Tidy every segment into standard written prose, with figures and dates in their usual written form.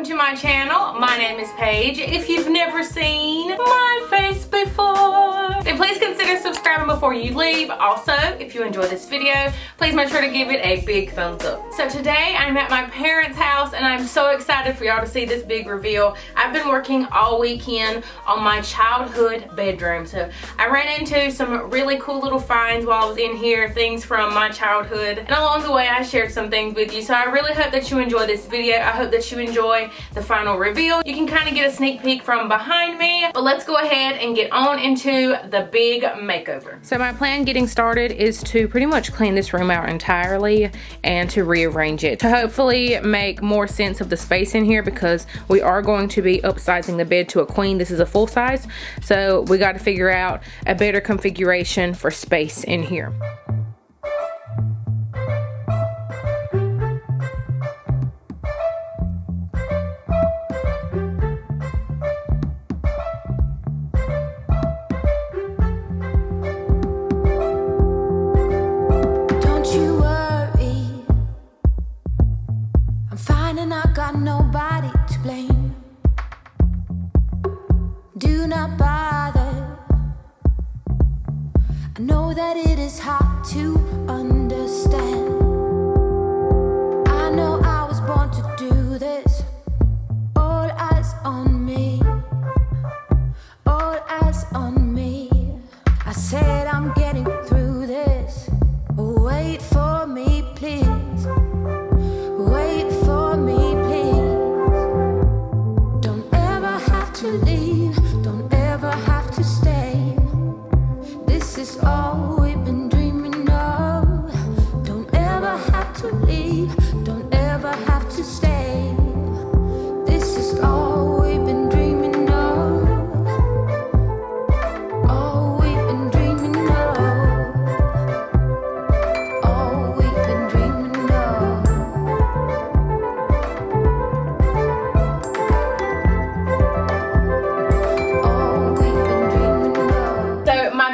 welcome to my channel. My name is Paige. If you've never seen my face before, then please consider subscribing before you leave. Also, if you enjoy this video, please make sure to give it a big thumbs up. So today I'm at my parents' house and I'm so excited for y'all to see this big reveal. I've been working all weekend on my childhood bedroom. So I ran into some really cool little finds while I was in here, things from my childhood, and along the way I shared some things with you. So I really hope that you enjoy this video. I hope that you enjoy the final reveal. You can kind of get a sneak peek from behind me, but let's go ahead and get on into the big makeover. So my plan getting started is to pretty much clean this room out entirely and to rearrange it to hopefully make more sense of the space in here, because we are going to be upsizing the bed to a queen. This is a full size, so we got to figure out a better configuration for space in here. Got nobody to blame. Do not bother. I know that it is hard to understand. I know I was born to do this. All eyes on me. All eyes on me. I said I'm getting through this. Wait for me, please. Wait for me. Leave, don't ever have to stay. This is all we've been dreaming of. Don't ever have to leave, don't ever have to stay. This is all we've been dreaming of. All we've been dreaming of. All we've been dreaming of.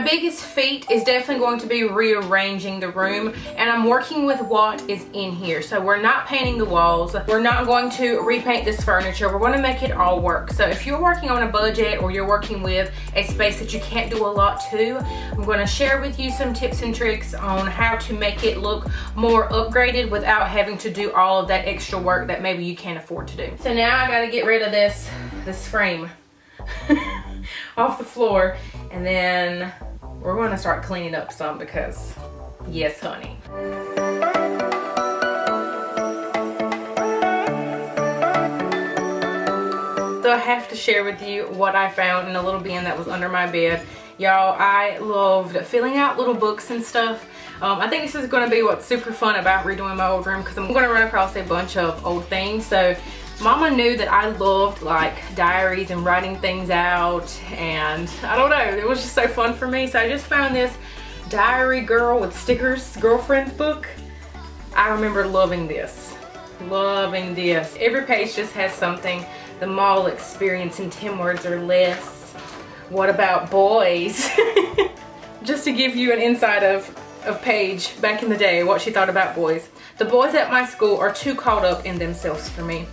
Biggest feat is definitely going to be rearranging the room, and I'm working with what is in here. So we're not painting the walls, we're not going to repaint this furniture, we're going to make it all work. So if you're working on a budget or you're working with a space that you can't do a lot to, I'm going to share with you some tips and tricks on how to make it look more upgraded without having to do all of that extra work that maybe you can't afford to do. So now I got to get rid of this frame off the floor, and then we're going to start cleaning up some because, yes, honey. So I have to share with you what I found in a little bin that was under my bed. Y'all, I loved filling out little books and stuff. I think this is going to be what's super fun about redoing my old room, because I'm going to run across a bunch of old things. So Mama knew that I loved like diaries and writing things out, and I don't know, it was just so fun for me. So I just found this Diary Girl with Stickers Girlfriend's book. I remember loving this. Loving this. Every page just has something. The mall experience in 10 words or less. What about boys? Just to give you an insight of Paige back in the day, what she thought about boys. The boys at my school are too caught up in themselves for me.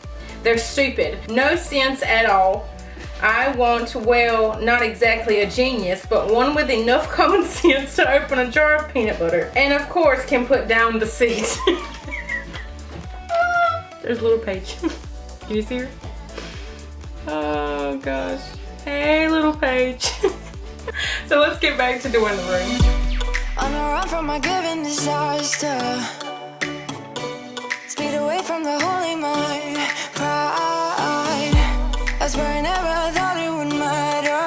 They're stupid, no sense at all. I want, well, not exactly a genius, but one with enough common sense to open a jar of peanut butter. And of course can put down the seat. There's little Paige. Can you see her? Oh gosh. Hey little Paige. So let's get back to doing the room. On a run from my given disaster. Speed away from the holy mind. Pride. I swear I never thought it would matter.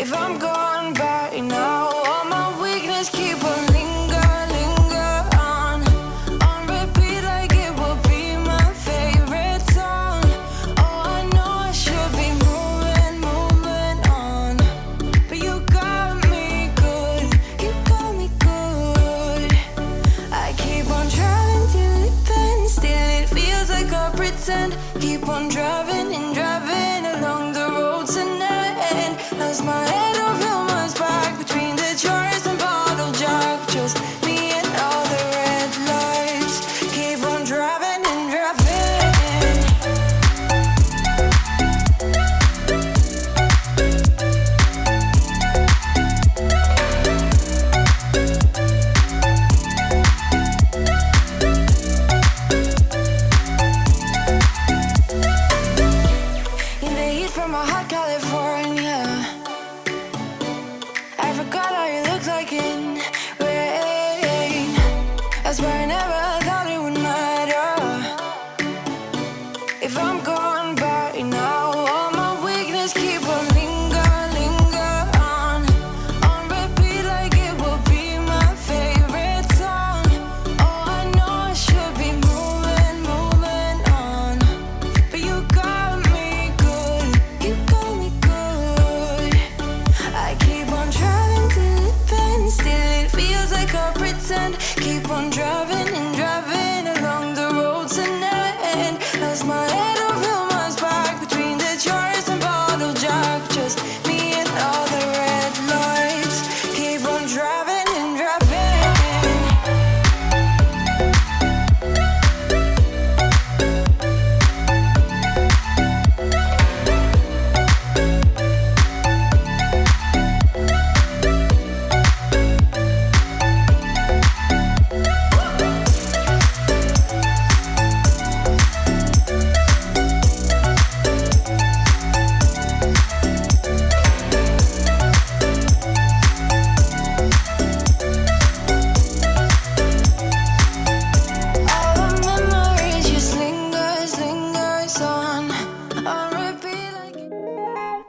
If I'm gone by now, all my weakness keep on linger on repeat like it will be my favorite song. Oh, I know I should be moving on, but you got me good, you got me good. I keep on driving till it bends, still it feels like I pretend. Keep on driving and driving along the road tonight. Lost my head over my back between the jars and bottle jack. Just me and all the red lights. Keep on driving and driving. I swear I never thought it would matter. If I'm gone by now, all my weakness keep on linger on repeat like it will be my favorite song. Oh, I know I should be moving on, but you got me good. I keep on driving till it bends, still it feels like I pretend. Keep on driving and driving along the roads and never end. Lost my head over my spark between the jars and bottle jack. Just me and all the red lights. Keep on driving and driving.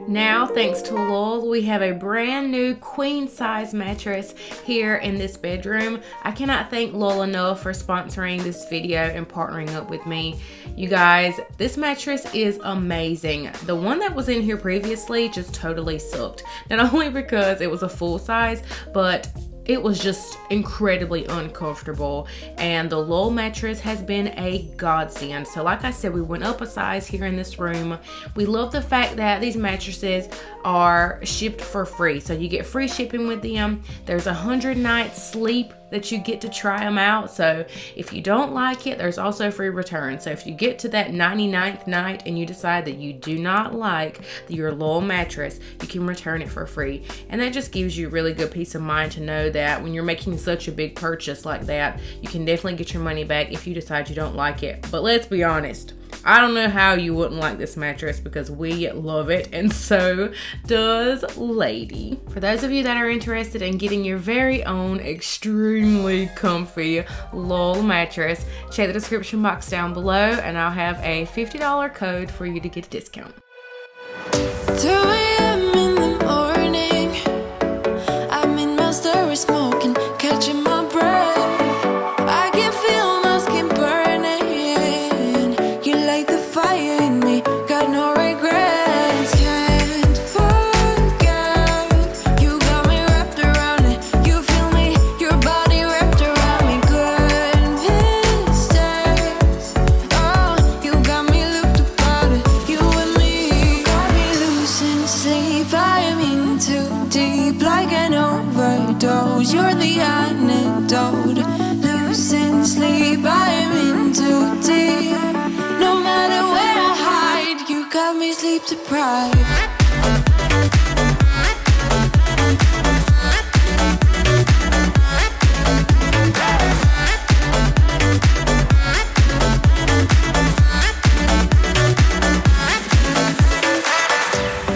Now, thanks to Lull, we have a brand new queen size mattress here in this bedroom. I cannot thank Lull enough for sponsoring this video and partnering up with me. You guys, this mattress is amazing. The one that was in here previously just totally sucked. Not only because it was a full size, but it was just incredibly uncomfortable, and the Lull mattress has been a godsend. So like I said, we went up a size here in this room. We love the fact that these mattresses are shipped for free, so you get free shipping with them. There's 100 nights sleep that you get to try them out, so if you don't like it, there's also free return. So if you get to that 99th night and you decide that you do not like your Lull mattress, you can return it for free, and that just gives you really good peace of mind to know that when you're making such a big purchase like that, you can definitely get your money back if you decide you don't like it. But let's be honest, I don't know how you wouldn't like this mattress, because we love it, and so does Lady. For those of you that are interested in getting your very own extremely comfy Lull mattress, check the description box down below and I'll have a $50 code for you to get a discount. 2 a.m. in the morning, I'm in my story smoking, catching my breath. I can feel my skin burning. You light the fire in me, got no regrets. Can't forget, you got me wrapped around it. You feel me, your body wrapped around me. Good mistakes. Oh, you got me looped about it. You and me got me losing sleep. I am in too deep, like an overdose. You're the antidote. Losing sleep, I am in too deep. No matter where I hide, you got me sleep deprived.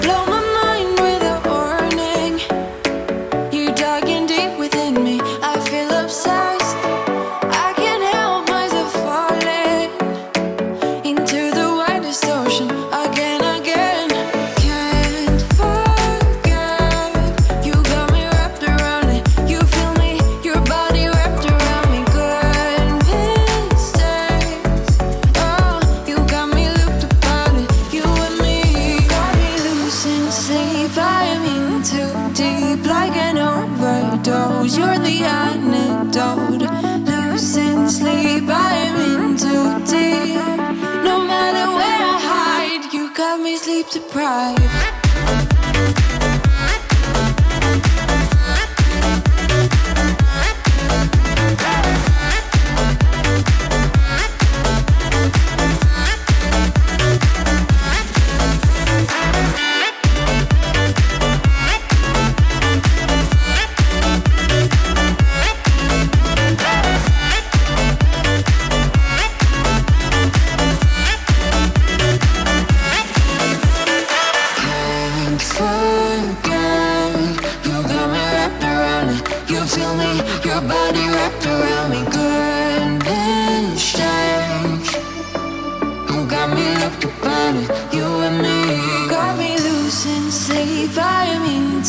Blow my mind with a warning. You digging deep within me. I feel obsessed. I can't help myself falling into the white distortion again. Can't forget, you got me wrapped around it. You feel me, your body wrapped around me. Good mistakes. Oh, you got me looped about it. You and me got me losing sleep. I am in too deep, like an overdose. You're the antidote. Losing sleep, I am in too deep. No matter where I hide, you got me sleep deprived.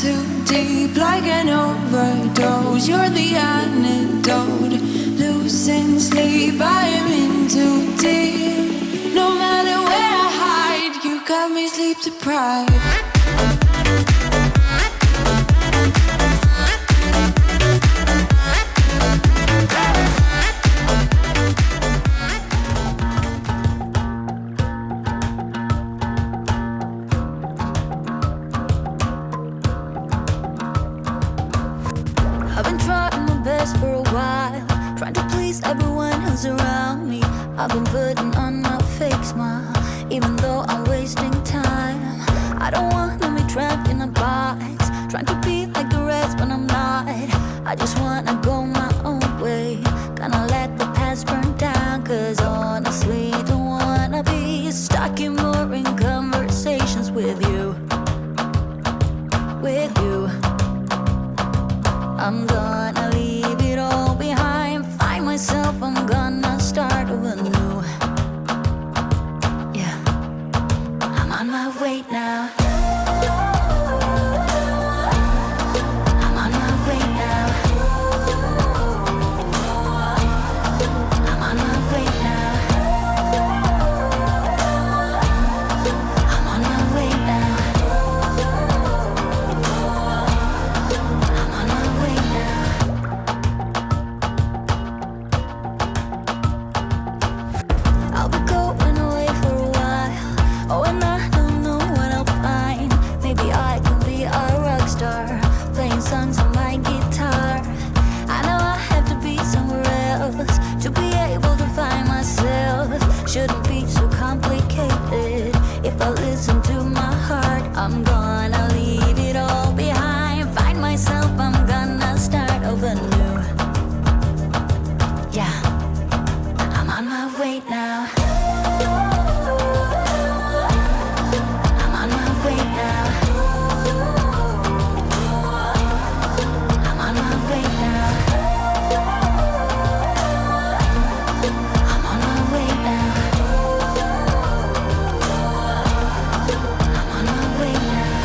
too deep, like an overdose. You're the antidote. Losing sleep, I am in too deep. No matter where I hide, you got me sleep deprived. I've been trying my best for a while, trying to please everyone who's around me. I've been putting on a fake smile, even though I'm wasting time. I don't wanna be trapped in a box, trying to be like the rest but I'm not. I just wanna go my own way, gonna let the past burn down. Cause honestly, don't wanna be stuck in boring conversations with you. With you, I'm gonna leave it all behind, find myself, I'm gonna start over new. Yeah, I'm on my way now. I'm on my way now. I'm on my way now. I'm on my way now. I'm on my way now. I'll be going away for a while. Oh, and I don't know what I'll find. Maybe I can be a rock star, playing songs on my guitar. I know I have to be somewhere else to be able to find myself. Shouldn't be so complicated if I listen to my heart. I'm gonna leave it all behind, find myself, I'm gonna start over new. Yeah, I'm on my way now. I'm on my way now. I'm on my way now. I'm on my way now. I'm on my way now.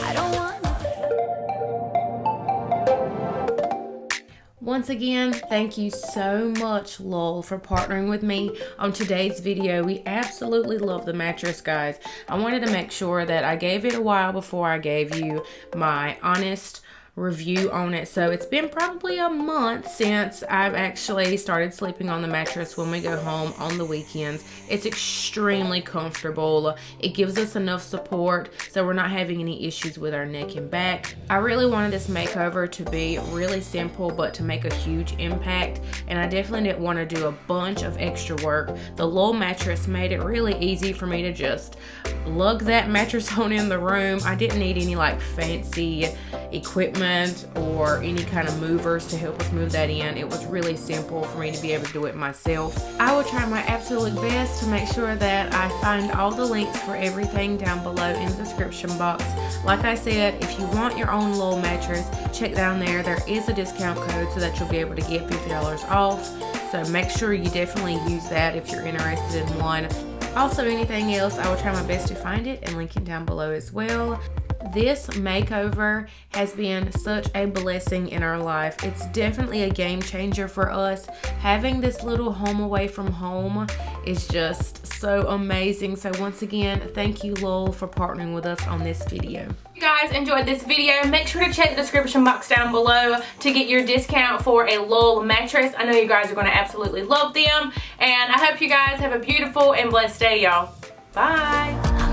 I don't wanna. Once again, thank you so much, Lull, for partnering with me on today's video. We absolutely love the mattress, guys. I wanted to make sure that I gave it a while before I gave you my honest review on it. So it's been probably a month since I've actually started sleeping on the mattress when we go home on the weekends. It's extremely comfortable. It gives us enough support so we're not having any issues with our neck and back. I really wanted this makeover to be really simple but to make a huge impact, and I definitely didn't want to do a bunch of extra work. The Lull mattress made it really easy for me to just lug that mattress on in the room. I didn't need any like fancy equipment or any kind of movers to help us move that in. It was really simple for me to be able to do it myself. I will try my absolute best to make sure that I find all the links for everything down below in the description box. Like I said, if you want your own Lull mattress, check down there. There is a discount code so that you'll be able to get $50 off. So make sure you definitely use that if you're interested in one. Also, anything else, I will try my best to find it and link it down below as well. This makeover has been such a blessing in our life. It's definitely a game changer for us. Having this little home away from home is just so amazing. So once again, thank you, Lull, for partnering with us on this video. If you guys enjoyed this video, make sure to check the description box down below to get your discount for a Lull mattress. I know you guys are going to absolutely love them, and I hope you guys have a beautiful and blessed day, y'all. Bye.